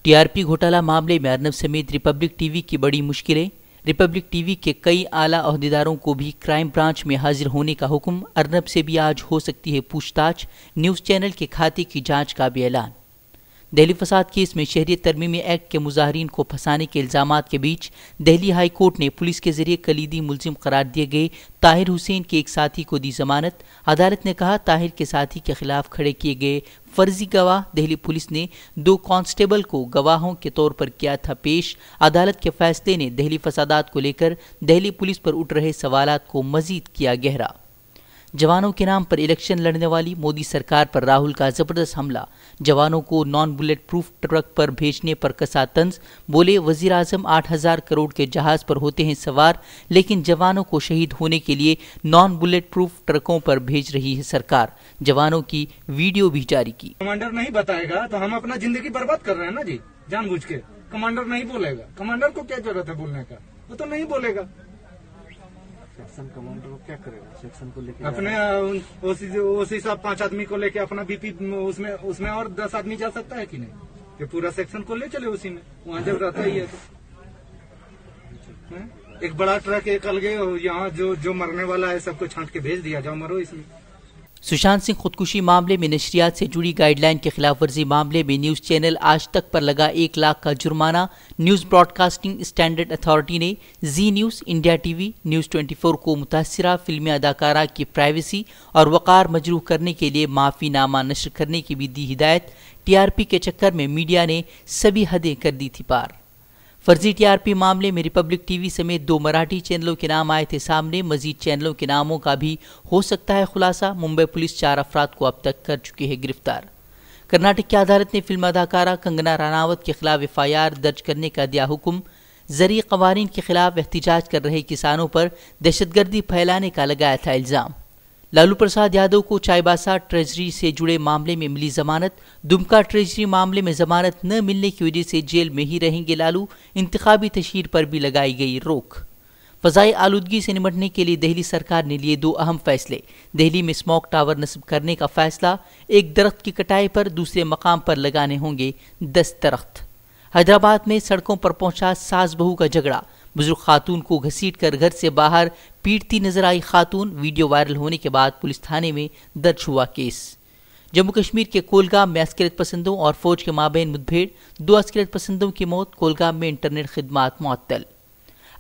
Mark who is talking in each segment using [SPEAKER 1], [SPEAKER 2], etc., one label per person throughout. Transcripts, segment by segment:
[SPEAKER 1] TRP घोटाला मामले में अर्नब समेत रिपब्लिक टीवी की बड़ी मुश्किलें। रिपब्लिक टीवी के कई आला ओहदेदारों को भी क्राइम ब्रांच में हाजिर होने का हुक्म। अर्नब से भी आज हो सकती है पूछताछ। न्यूज़ चैनल के खाते की जांच का भी ऐलान। दिल्ली फसाद केस में शहरियत तरमीमी एक्ट के मुजाहरीन को फंसाने के इल्जामात के बीच दिल्ली हाई कोर्ट ने पुलिस के जरिए कलीदी मुलजिम करार दिए गए ताहिर हुसैन के एक साथी को दी जमानत। अदालत ने कहा, ताहिर के साथी के खिलाफ खड़े किए गए फर्जी गवाह दिल्ली पुलिस ने 2 कांस्टेबल को गवाहों के तौर पर किया था पेश। अदालत के फैसले ने दिल्ली फसादात को लेकर दिल्ली पुलिस पर उठ रहे सवालात को मजीद किया गहरा। जवानों के नाम पर इलेक्शन लड़ने वाली मोदी सरकार पर राहुल का जबरदस्त हमला। जवानों को नॉन बुलेट प्रूफ ट्रक पर भेजने पर कसा तंज। बोले, वजीर आजम 8,000 करोड़ के जहाज पर होते हैं सवार, लेकिन जवानों को शहीद होने के लिए नॉन बुलेट प्रूफ ट्रकों पर भेज रही है सरकार। जवानों की वीडियो भी जारी की।
[SPEAKER 2] कमांडर नहीं बताएगा तो हम अपना जिंदगी बर्बाद कर रहे हैं ना जी, जानबूझ के। कमांडर नहीं बोलेगा, कमांडर को क्या जरूरत है बोलने का, वो तो नहीं बोलेगा।
[SPEAKER 3] सेक्शन कमांडर को क्या करेगा, सेक्शन को लेके
[SPEAKER 2] अपने उसी साहब 5 आदमी को लेके अपना बीपी उसमें और 10 आदमी जा सकता है कि नहीं, कि पूरा सेक्शन को ले चले उसी में, वहाँ जब रहता ही है तो। एक बड़ा ट्रक एक अलगे, यहाँ जो मरने वाला है सबको छांट के भेज दिया, जाओ मरो इसमें।
[SPEAKER 1] सुशांत सिंह खुदकुशी मामले में नशरियात से जुड़ी गाइडलाइन के खिलाफ वर्जी मामले में न्यूज़ चैनल आज तक पर लगा 1 लाख का जुर्माना। न्यूज़ ब्रॉडकास्टिंग स्टैंडर्ड अथॉरिटी ने जी न्यूज़, इंडिया टीवी, न्यूज़ 24 को मुतासिरा फिल्मी अदाकारा की प्राइवेसी और वक़ार मजरूह करने के लिए माफ़ीनामा नशर करने की भी दी हिदायत। टीआरपी के चक्कर में मीडिया ने सभी हदें कर दी थी पार। फर्जी टीआरपी मामले में रिपब्लिक टीवी समेत 2 मराठी चैनलों के नाम आए थे सामने। मजीद चैनलों के नामों का भी हो सकता है खुलासा। मुंबई पुलिस 4 अफराद को अब तक कर चुकी है गिरफ्तार। कर्नाटक की अदालत ने फिल्म अदाकारा कंगना रनावत के खिलाफ एफआईआर दर्ज करने का दिया हुक्म। ज़रूरी कवानीन के खिलाफ एहतिजाज कर रहे किसानों पर दहशतगर्दी फैलाने का लगाया था इल्ज़ाम। लालू प्रसाद यादव को चाईबासा ट्रेजरी से जुड़े मामले में मिली जमानत। दुमका ट्रेजरी मामले में जमानत न मिलने की वजह से जेल में ही रहेंगे लालू। इंतखाबी तशहीर पर भी लगाई गई रोक। फ़ज़ाई आलूदगी से निपटने के लिए दिल्ली सरकार ने लिए 2 अहम फैसले। दिल्ली में स्मोक टावर नस्ब करने का फैसला। एक दरख्त की कटाई पर दूसरे मकाम पर लगाने होंगे 10 दरख्त। हैदराबाद में सड़कों पर पहुंचा सास बहू का झगड़ा। बुजुर्ग खातून को घसीटकर घर से बाहर पीटती नजर आई खातून। वीडियो वायरल होने के बाद पुलिस थाने में दर्ज हुआ केस। जम्मू कश्मीर के कोलगाम में अस्करियत पसंदों और फौज के माबैन मुठभेड़, 2 अस्करियत पसंदों की मौत। कोलगाम में इंटरनेट खिदमात मुअत्तल।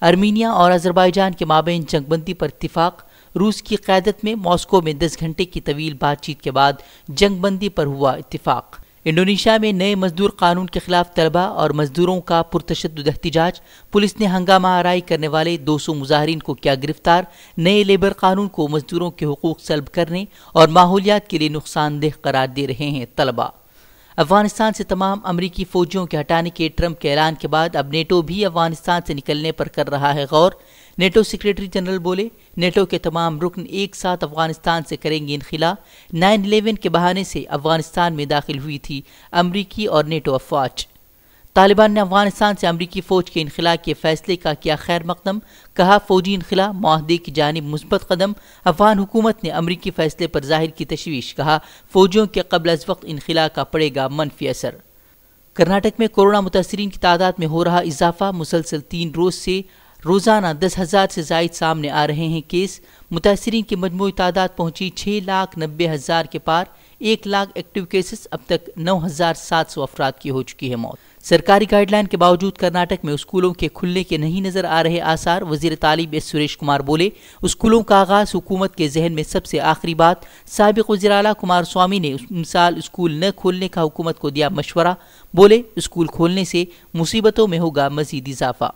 [SPEAKER 1] आर्मीनिया और अजरबैजान के माबैन जंगबंदी पर इत्तिफाक। रूस की क़यादत में मॉस्को में 10 घंटे की तवील बातचीत के बाद जंगबंदी पर हुआ इत्तिफाक। इंडोनेशिया में नए मजदूर कानून के खिलाफ तलबा और मजदूरों का पुरतशद्दुद एहतिजाज। पुलिस ने हंगामा आराई करने वाले 200 मुजाहरीन को किया गिरफ्तार। नए लेबर कानून को मजदूरों के हुकूक सल्ब करने और माहौलियात के लिए नुकसानदेह करार दे रहे हैं तलबा। अफगानिस्तान से तमाम अमरीकी फौजियों के हटाने के ट्रंप के ऐलान के बाद अब नेटो भी अफगानिस्तान से निकलने पर कर रहा है गौर। नेटो सेक्रेटरी जनरल बोले, नेटो के तमाम रुकन एक साथ अफगानिस्तान से करेंगे इनखिला। 9/11 के बहाने से अफगानिस्तान में दाखिल हुई थी अमरीकी और नेटो अफवाज। तालिबान ने अफगानिस्तान से अमरीकी फ़ौज के इनखिला के फैसले का किया खैर मकदम। कहा, फ़ौजी इनखिला मुआहदे की जानिब मुस्बत कदम। अफगान हुकूमत ने अमरीकी फैसले पर जाहिर की तशवीश। कहा, फ़ौजियों के कब्ल अज़ वक्त इनखिला का पड़ेगा मनफी असर। कर्नाटक में कोरोना मुतासरीन की तादाद में हो रहा इजाफा। मुसलसल 3 रोज़ से रोज़ाना 10,000 से ज़ायद सामने आ रहे हैं केस। मुतासरीन की मजमूई तादाद पहुंची 6,90,000 के पार। 1 लाख एक्टिव केसेस। अब तक 9,700 अफराद की हो चुकी है मौत। सरकारी गाइडलाइन के बावजूद कर्नाटक में स्कूलों के खुलने के नहीं नजर आ रहे आसार। वजीर तालीम एस सुरेश कुमार बोले, स्कूलों का आगाज हुकूमत के जहन में सबसे आखिरी बात। साबिक वज़ीर आला कुमार स्वामी ने मिसाल स्कूल न खोलने का हुकूमत को दिया मशवरा। बोले, स्कूल खोलने से मुसीबतों में होगा मजीद इजाफा।